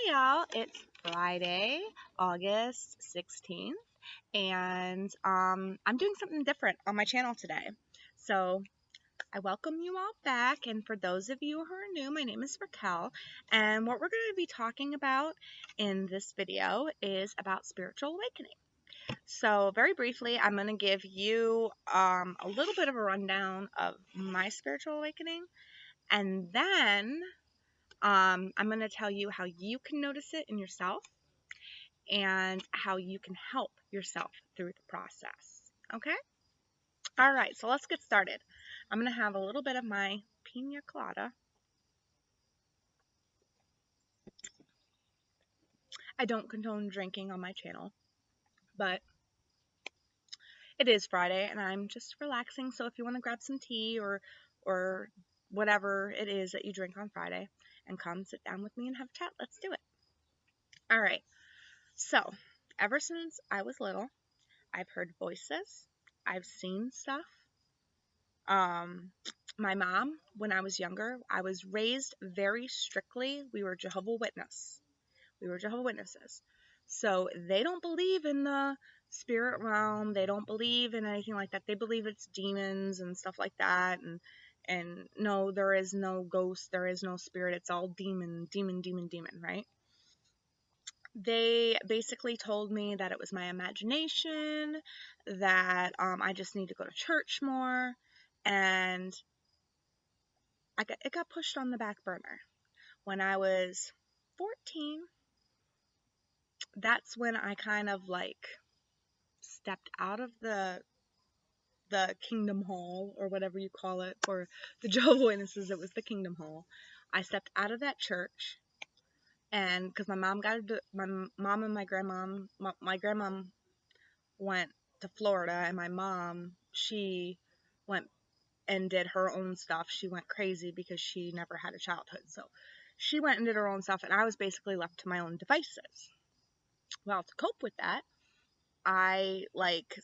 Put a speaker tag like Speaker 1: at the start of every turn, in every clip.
Speaker 1: Hi y'all, it's Friday, August 16th, and I'm doing something different on my channel today. So I welcome you all back, and for those of you who are new, my name is Racquel, and what we're going to be talking about in this video is about spiritual awakening. So very briefly, I'm going to give you a little bit of a rundown of my spiritual awakening, and then I'm going to tell you how you can notice it in yourself and how you can help yourself through the process. Okay? All right, so let's get started. I'm going to have a little bit of my pina colada. I don't condone drinking on my channel, but it is Friday and I'm just relaxing, so if you want to grab some tea or whatever it is that you drink on Friday and come sit down with me and have a chat, let's do it. All right. So, ever since I was little, I've heard voices, I've seen stuff. My mom, when I was younger, I was raised very strictly. We were Jehovah's Witness. We were Jehovah's Witnesses. So they don't believe in the spirit realm. They don't believe in anything like that. They believe it's demons and stuff like that. And no, there is no ghost. There is no spirit. It's all demon, right? They basically told me that it was my imagination, that I just need to go to church more, and it got pushed on the back burner. When I was 14, that's when I kind of like stepped out of the Kingdom Hall, or whatever you call it. For the Jehovah's Witnesses, it was the Kingdom Hall. I stepped out of that church, and because my mom and my grandmom went to Florida, and my mom, she went and did her own stuff. She went crazy because she never had a childhood. So she went and did her own stuff, and I was basically left to my own devices. Well, to cope with that, I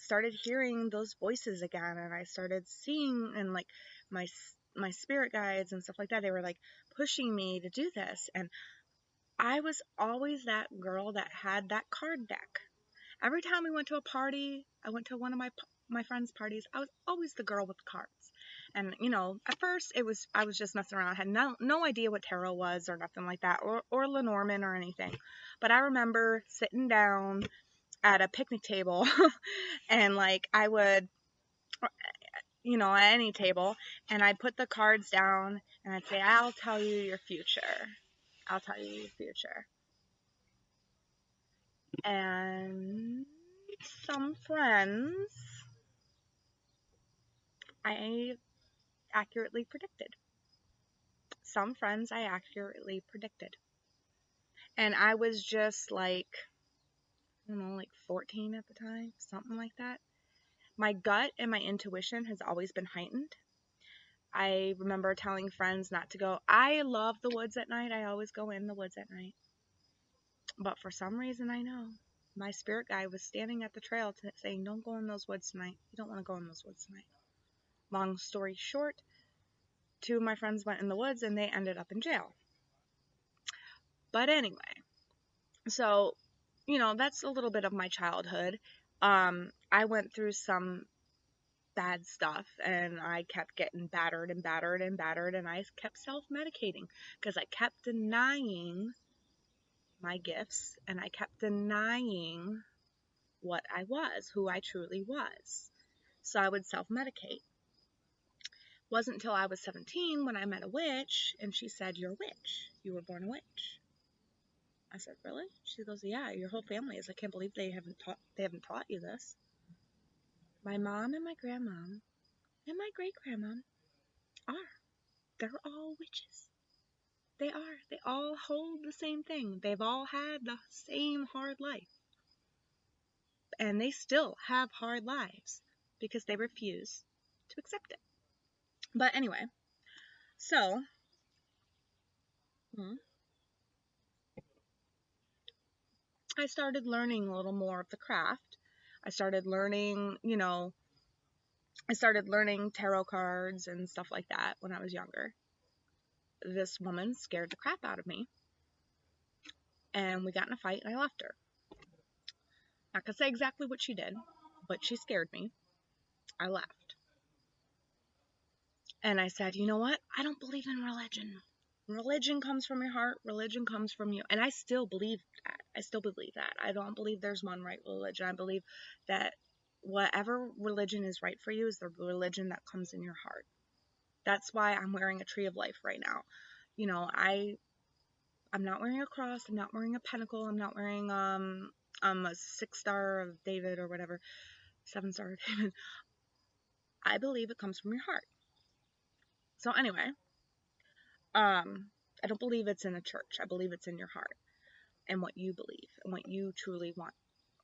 Speaker 1: started hearing those voices again, and I started seeing, and my spirit guides and stuff like that, they were like pushing me to do this. And I was always that girl that had that card deck. Every time we went to a party, I went to one of my friends' parties, I was always the girl with the cards. And at first I was just messing around. I had no idea what tarot was or nothing like that, or Lenormand or anything. But I remember sitting down at a picnic table and I would, at any table, and I'd put the cards down and I'd say, I'll tell you your future. I'll tell you your future. And some friends I accurately predicted. Some friends I accurately predicted. And I was just I don't know, 14 at the time, something like that. My gut and my intuition has always been heightened. I remember telling friends not to go. I love the woods at night. I always go in the woods at night. But for some reason, I know my spirit guide was standing at the trail saying, don't go in those woods tonight. You don't want to go in those woods tonight. Long story short, 2 of my friends went in the woods and they ended up in jail. But anyway, so, that's a little bit of my childhood. I went through some bad stuff, and I kept getting battered and battered and battered, and I kept self-medicating because I kept denying my gifts, and I kept denying what I was, who I truly was. So I would self-medicate. Wasn't until I was 17 when I met a witch, and she said, "You're a witch. You were born a witch." I said, "Really?" She goes, "Yeah, your whole family is. I can't believe they haven't taught you this." My mom and my grandmom and my great-grandmom are. They're all witches. They are. They all hold the same thing. They've all had the same hard life. And they still have hard lives because they refuse to accept it. But anyway, so I started learning a little more of the craft. I started learning, tarot cards and stuff like that when I was younger. This woman scared the crap out of me. and we got in a fight, and I left her. Not gonna say exactly what she did, but she scared me. I left. And I said, you know what? I don't believe in religion. Religion comes from your heart. Religion comes from you. And I still believe that. I still believe that. I don't believe there's one right religion. I believe that whatever religion is right for you is the religion that comes in your heart. That's why I'm wearing a tree of life right now. You know, I'm not wearing a cross. I'm not wearing a pentacle. I'm not wearing a 6-star of David or whatever, 7-star of David. I believe it comes from your heart. So anyway, I don't believe it's in a church. I believe it's in your heart and what you believe and what you truly want,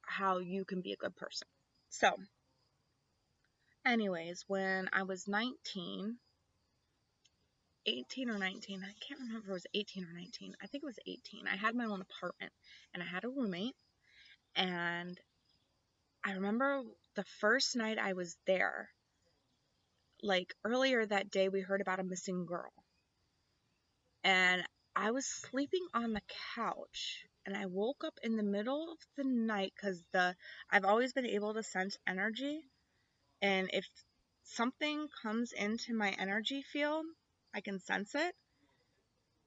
Speaker 1: how you can be a good person. So, anyways, when I was 18 or 19, I can't remember if it was 18 or 19. I think it was 18. I had my own apartment and I had a roommate. And I remember the first night I was there, like earlier that day, we heard about a missing girl. And I was sleeping on the couch and I woke up in the middle of the night because I've always been able to sense energy, and if something comes into my energy field, I can sense it.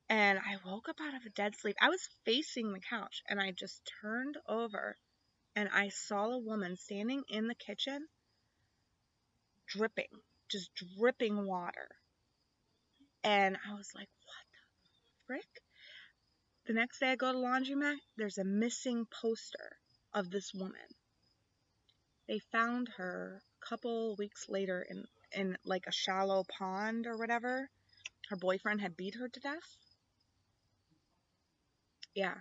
Speaker 1: And I woke up out of a dead sleep. I was facing the couch and I just turned over and I saw a woman standing in the kitchen dripping, just dripping water. And I was like, what the frick? The next day I go to laundromat, there's a missing poster of this woman. They found her a couple weeks later in like a shallow pond or whatever. Her boyfriend had beat her to death. Yeah.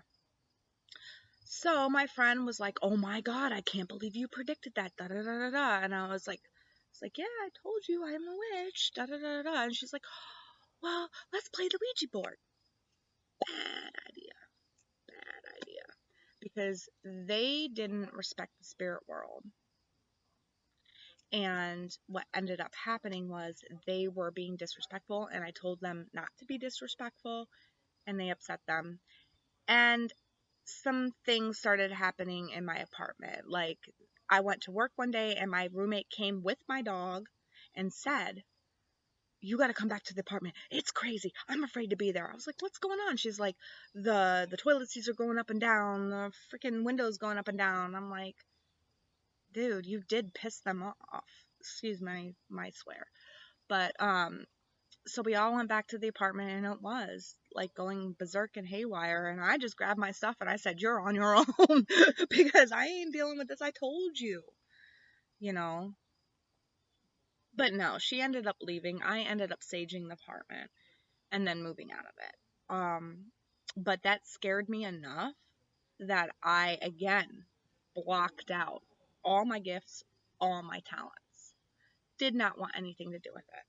Speaker 1: So my friend was like, "Oh my God, I can't believe you predicted that." Da da da da da. And I was like, "Yeah, I told you I am a witch." Da da da da. And she's like, "Well, let's play the Ouija board." Bad idea. Bad idea. Because they didn't respect the spirit world. And what ended up happening was they were being disrespectful, and I told them not to be disrespectful, and they upset them. And some things started happening in my apartment. Like, I went to work one day, and my roommate came with my dog and said, "You got to come back to the apartment. It's crazy. I'm afraid to be there." I was like, "What's going on?" She's like, the toilet seats are going up and down. The freaking windows going up and down. I'm like, dude, you did piss them off. Excuse my swear. But so we all went back to the apartment, and it was like going berserk and haywire. And I just grabbed my stuff and I said, "You're on your own," because I ain't dealing with this. I told you, you know. But no, she ended up leaving. I ended up saging the apartment and then moving out of it. But that scared me enough that I again blocked out all my gifts, all my talents. Did not want anything to do with it.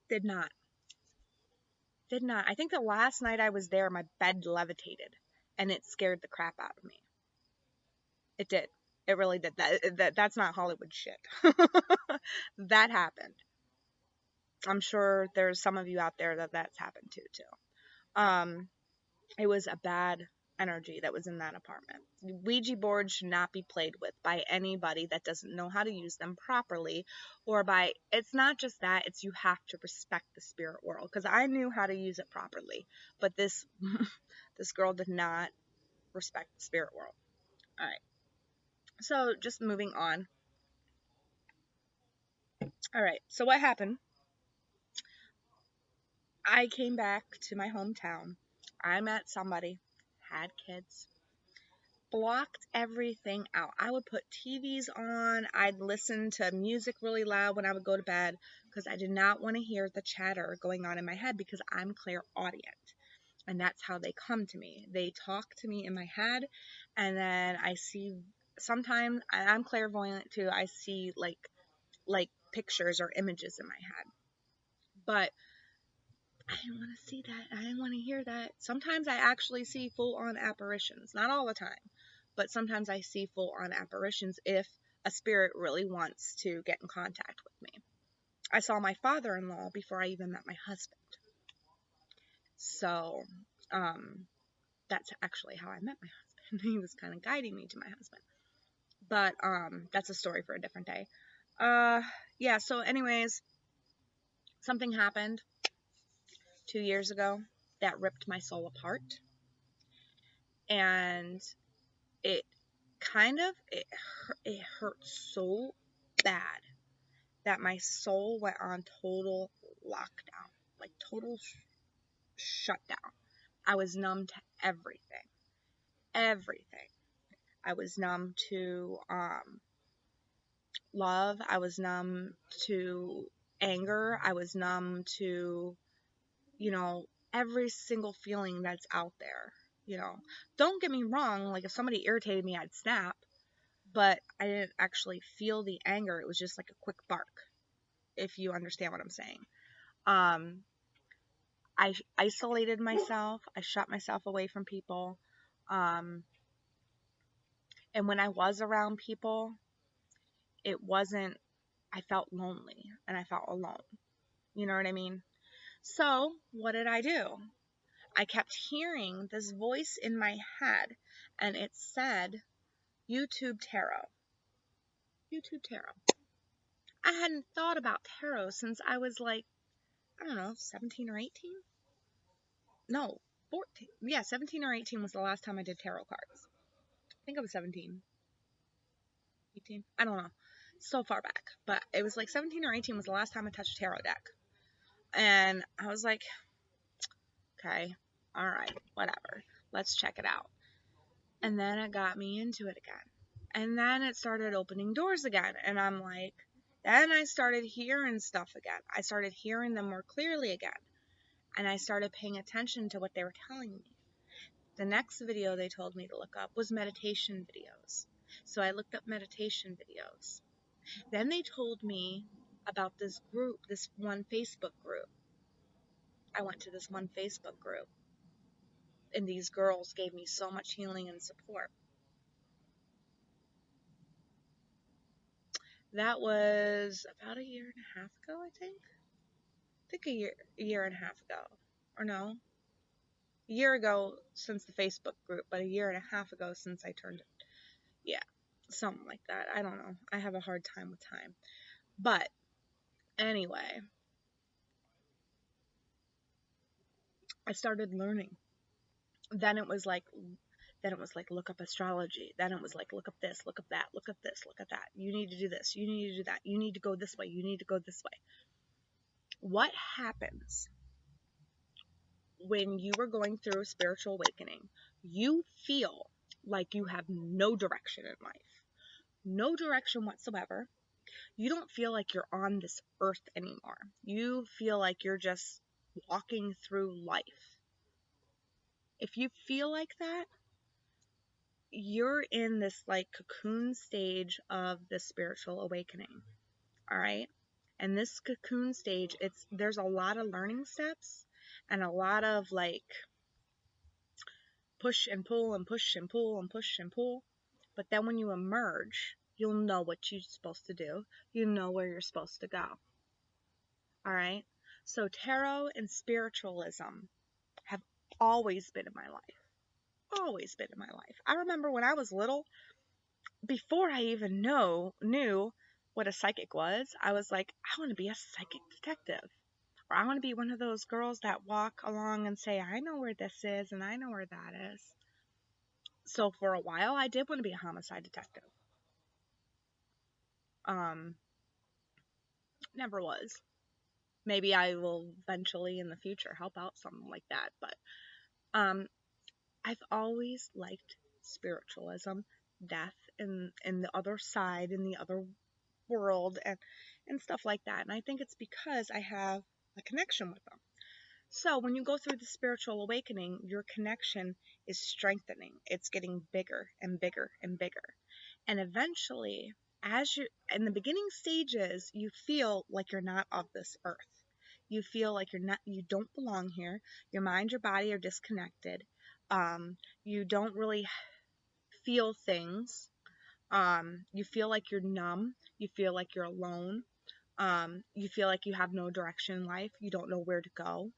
Speaker 1: Did not. Did not. I think the last night I was there, my bed levitated, and it scared the crap out of me. It did. It really did. That's not Hollywood shit. That happened. I'm sure there's some of you out there that's happened to too. It was a bad energy that was in that apartment. Ouija boards should not be played with by anybody that doesn't know how to use them properly, or by, it's not just that, it's you have to respect the spirit world, because I knew how to use it properly, but this this girl did not respect the spirit world. All right, so just moving on. All right, so what happened? I came back to my hometown. I met somebody, had kids, blocked everything out. I would put TVs on. I'd listen to music really loud when I would go to bed because I did not want to hear the chatter going on in my head, because I'm clairaudient. And that's how they come to me. They talk to me in my head, and then I see, sometimes I'm clairvoyant too. I see like pictures or images in my head. But I didn't want to see that. I didn't want to hear that. Sometimes I actually see full-on apparitions. Not all the time, but sometimes I see full-on apparitions if a spirit really wants to get in contact with me. I saw my father-in-law before I even met my husband. So, That's actually how I met my husband. He was kind of guiding me to my husband. But that's a story for a different day. Uh yeah, so anyways, something happened 2 years ago that ripped my soul apart, and it it hurt so bad that my soul went on total lockdown, like total shutdown. I was numb to everything. Everything. I was numb to love. I was numb to anger. I was numb to, you know, every single feeling that's out there. You know, don't get me wrong, like if somebody irritated me, I'd snap, but I didn't actually feel the anger. It was just like a quick bark, if you understand what I'm saying. Um, I isolated myself. I shut myself away from people. Um, and when I was around people, it wasn't, I felt lonely and I felt alone. You know what I mean? So, what did I do? I kept hearing this voice in my head, and it said, YouTube tarot. YouTube tarot. I hadn't thought about tarot since I was like, I don't know, 17 or 18? No, 14. Yeah, 17 or 18 was the last time I did tarot cards. I think it was 17. 18? I don't know. So far back. But it was like 17 or 18 was the last time I touched a tarot deck. And I was like, okay, all right, whatever. Let's check it out. And then it got me into it again. And then it started opening doors again. And I'm like, then I started hearing stuff again. I started hearing them more clearly again. And I started paying attention to what they were telling me. The next video they told me to look up was meditation videos. So I looked up meditation videos. Then they told me about this group, this one Facebook group. I went to this one Facebook group, and these girls gave me so much healing and support. That was about a year and a half ago, I think. I think a year and a half ago. Or no, a year ago since the Facebook group, but a year and a half ago since I turned it. Yeah, something like that. I don't know. I have a hard time with time. But anyway, I started learning. Then it was like look up astrology. Then it was like look up this, look up that, look up this, look at that. You need to do this, you need to do that, you need to go this way, you need to go this way. What happens when you are going through a spiritual awakening? You feel like you have no direction in life. No direction whatsoever. You don't feel like you're on this earth anymore. You feel like you're just walking through life. If you feel like that, you're in this like cocoon stage of the spiritual awakening. All right? And this cocoon stage, there's a lot of learning steps and a lot of like push and pull and push and pull and push and pull. But then when you emerge, you'll know what you're supposed to do. You know where you're supposed to go. All right? So tarot and spiritualism have always been in my life. Always been in my life. I remember when I was little, before I even knew what a psychic was, I was like, I want to be a psychic detective. Or I want to be one of those girls that walk along and say, I know where this is and I know where that is. So for a while, I did want to be a homicide detective. Never was. Maybe I will eventually in the future help out something like that. But I've always liked spiritualism, death, and the other side, and the other world, and stuff like that. And I think it's because I have a connection with them. So when you go through the spiritual awakening, your connection is strengthening. It's getting bigger and bigger and bigger. And eventually, as you in the beginning stages, you feel like you're not of this earth. You feel like you don't belong here. Your mind, your body are disconnected. You don't really feel things. You feel like you're numb. You feel like you're alone. You feel like you have no direction in life. You don't know where to go.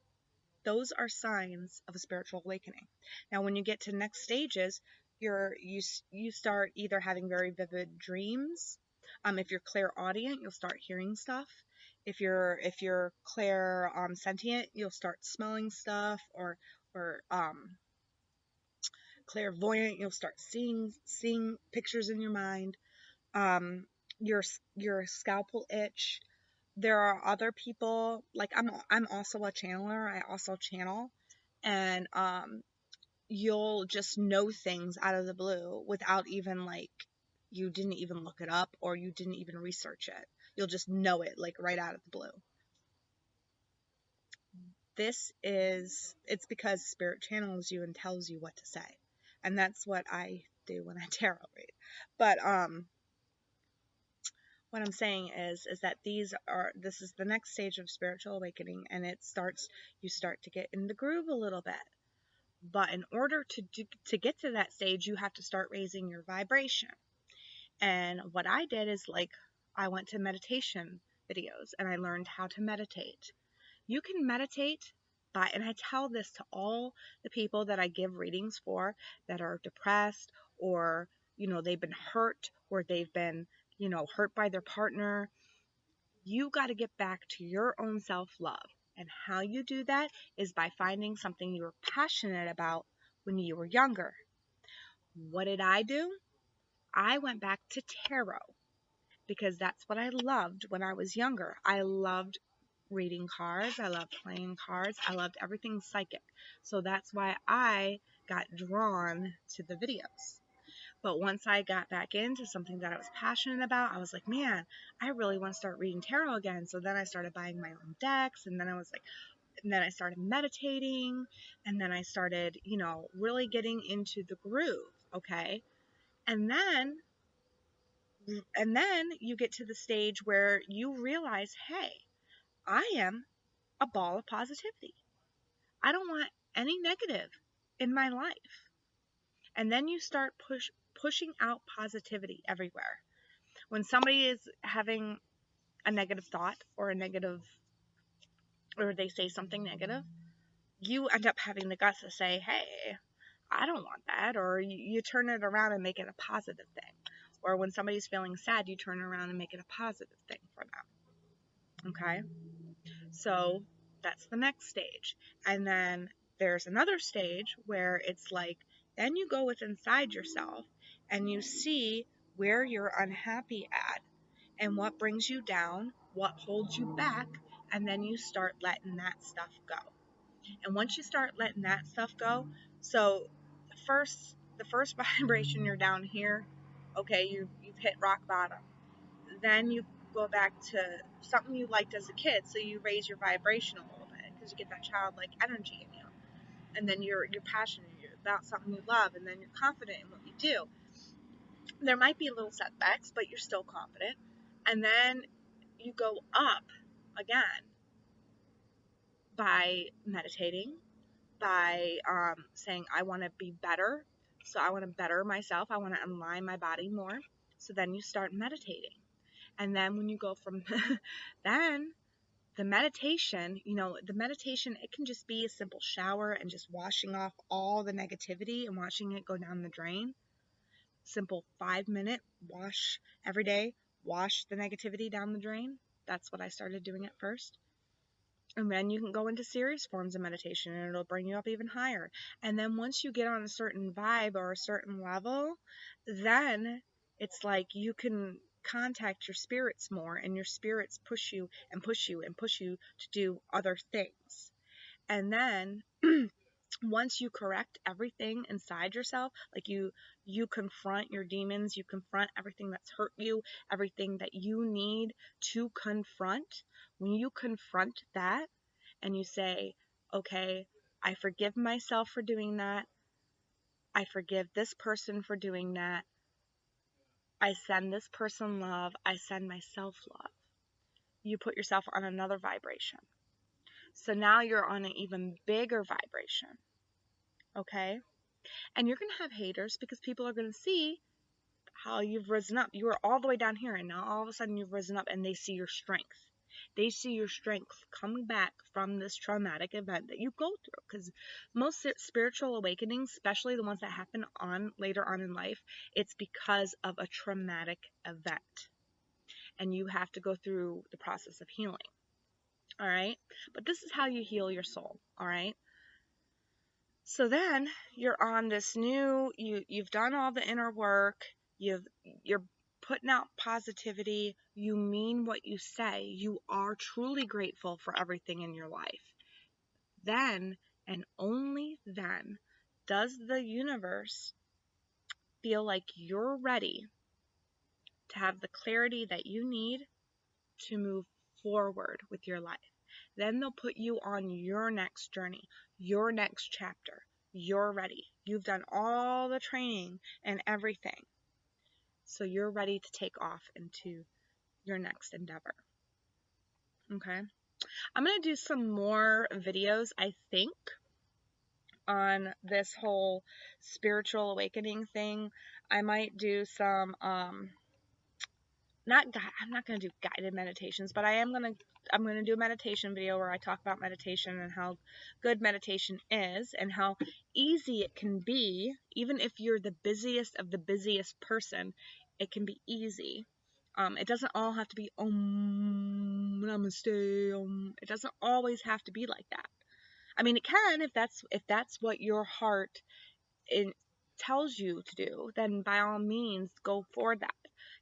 Speaker 1: those are signs of a spiritual awakening. Now, when you get to next stages, you start either having very vivid dreams. If you're clairaudient, you'll start hearing stuff. If you're sentient, you'll start smelling stuff, or clairvoyant, you'll start seeing pictures in your mind. Um, your scalp will itch. There are other people, like I'm also a channeler. I also channel, and you'll just know things out of the blue without even like you didn't even look it up or you didn't even research it. You'll just know it like right out of the blue. It's because spirit channels you and tells you what to say. And that's what I do when I tarot read. But what I'm saying is that this is the next stage of spiritual awakening, and you start to get in the groove a little bit. But in order to get to that stage, you have to start raising your vibration. And what I did is like I went to meditation videos and I learned how to meditate. You can meditate and I tell this to all the people that I give readings for that are depressed, or they've been hurt, or they've been hurt by their partner. You got to get back to your own self-love. And how you do that is by finding something you were passionate about when you were younger. What did I do? I went back to tarot because that's what I loved when I was younger. I loved reading cards. I loved playing cards. I loved everything psychic. So that's why I got drawn to the videos. But once I got back into something that I was passionate about, I was like, man, I really want to start reading tarot again. So then I started buying my own decks, and then I started meditating, and then I started, really getting into the groove, okay? And then you get to the stage where you realize, hey, I am a ball of positivity. I don't want any negative in my life. And then you start pushing out positivity everywhere. When somebody is having a negative thought or or they say something negative, you end up having the guts to say, hey, I don't want that. Or you turn it around and make it a positive thing. Or when somebody's feeling sad, you turn around and make it a positive thing for them. Okay? So that's the next stage. And then there's another stage where it's like, then you go with inside yourself and you see where you're unhappy at and what brings you down, what holds you back, and then you start letting that stuff go. And once you start letting that stuff go, so the first vibration, you're down here, okay, you've hit rock bottom. Then you go back to something you liked as a kid, so you raise your vibration a little bit because you get that childlike energy in you. And then you're passionate about something you love, and then you're confident in what you do. There might be little setbacks, but you're still confident. And then you go up again by meditating, by saying, I want to be better. So I want to better myself. I want to align my body more. So then you start meditating. And then when you go from then the meditation, it can just be a simple shower and just washing off all the negativity and watching it go down the drain. Simple 5-minute wash every day, wash the negativity down the drain. That's what I started doing at first. And then you can go into serious forms of meditation and it'll bring you up even higher. And then once you get on a certain vibe or a certain level, then it's like you can contact your spirits more, and your spirits push you and push you and push you to do other things. And then once you correct everything inside yourself, like you confront your demons, you confront everything that's hurt you, everything that you need to confront. When you confront that and you say, okay, I forgive myself for doing that, I forgive this person for doing that, I send this person love, I send myself love, you put yourself on another vibration. So now you're on an even bigger vibration. Okay? And you're going to have haters because people are going to see how you've risen up. You were all the way down here, and now all of a sudden you've risen up and they see your strength. They see your strength coming back from this traumatic event that you go through. Because most spiritual awakenings, especially the ones that happen on later on in life, it's because of a traumatic event. And you have to go through the process of healing. All right? But this is how you heal your soul. All right? So then you're on this new, you've done all the inner work, you're putting out positivity, you mean what you say, you are truly grateful for everything in your life. Then, and only then, does the universe feel like you're ready to have the clarity that you need to move forward with your life. Then they'll put you on your next journey, your next chapter. You're ready. You've done all the training and everything. So you're ready to take off into your next endeavor. Okay? I'm going to do some more videos, I think, on this whole spiritual awakening thing. I might do some I'm not going to do guided meditations, but I'm going to do a meditation video where I talk about meditation and how good meditation is and how easy it can be. Even if you're the busiest of the busiest person, it can be easy. It doesn't all have to be namaste. It doesn't always have to be like that. I mean, it can if that's what your heart tells you to do, then by all means go for that.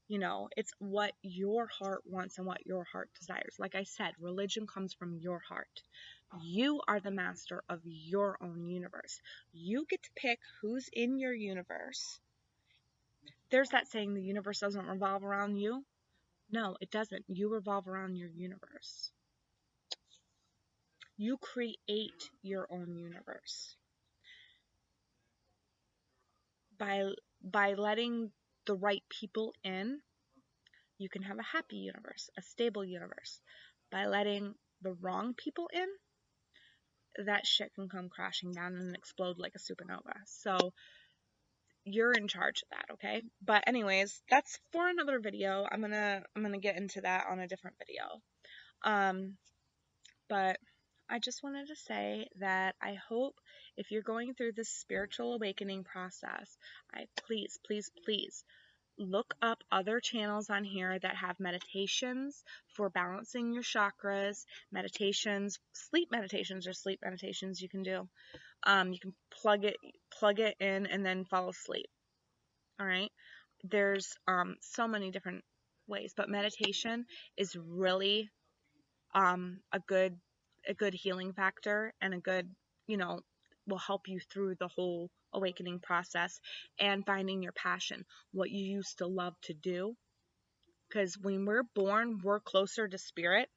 Speaker 1: It's what your heart wants and what your heart desires. Like I said, religion comes from your heart. You are the master of your own universe. You get to pick who's in your universe. There's that saying, the universe doesn't revolve around you. No, it doesn't. You revolve around your universe. You create your own universe. By letting the right people in, you can have a happy universe, a stable universe. By letting the wrong people in, that shit can come crashing down and explode like a supernova. So you're in charge of that, okay? But anyways, that's for another video. I'm gonna get into that on a different video. But I just wanted to say that I hope if you're going through this spiritual awakening process, please, please, please look up other channels on here that have meditations for balancing your chakras, meditations, sleep meditations you can do. You can plug it in and then fall asleep. All right. There's so many different ways, but meditation is really a good healing factor and a good, will help you through the whole awakening process and finding your passion, what you used to love to do. Because when we're born, we're closer to spirit.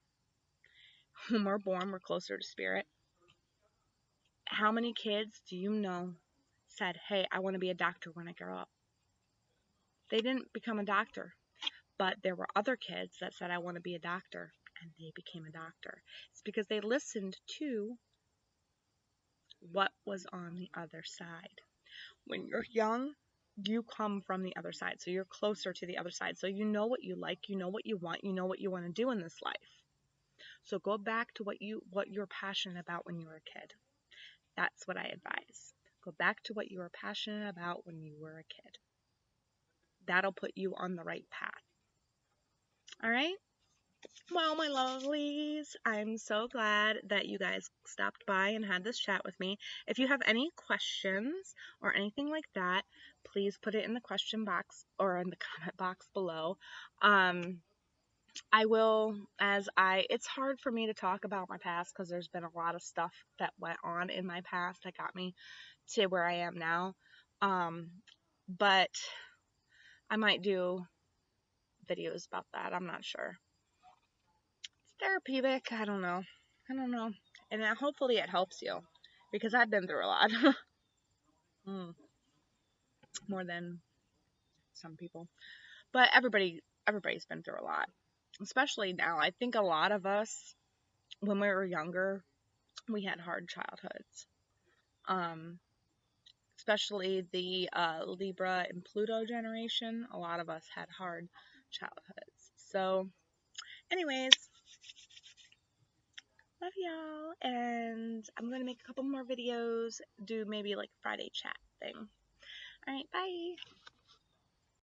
Speaker 1: When we're born, we're closer to spirit. How many kids do you know said, hey, I want to be a doctor when I grow up? They didn't become a doctor, but there were other kids that said, I want to be a doctor, and they became a doctor. It's because they listened to what was on the other side. When you're young, you come from the other side, so you're closer to the other side. So you know what you like, you know what you want to do in this life. So go back to what you're passionate about when you were a kid. That's what I advise. Go back to what you were passionate about when you were a kid. That'll put you on the right path. All right? Well, my lovelies, I'm so glad that you guys stopped by and had this chat with me. If you have any questions or anything like that, please put it in the question box or in the comment box below. I will, it's hard for me to talk about my past because there's been a lot of stuff that went on in my past that got me to where I am now. But I might do videos about that. I'm not sure. It's therapeutic. I don't know. And hopefully it helps you because I've been through a lot. More than some people. But everybody's been through a lot. Especially now. I think a lot of us, when we were younger, we had hard childhoods. Especially the Libra and Pluto generation, a lot of us had hard childhoods. So, anyways, Love y'all. And I'm going to make a couple more videos, do maybe like a Friday chat thing. Alright, bye.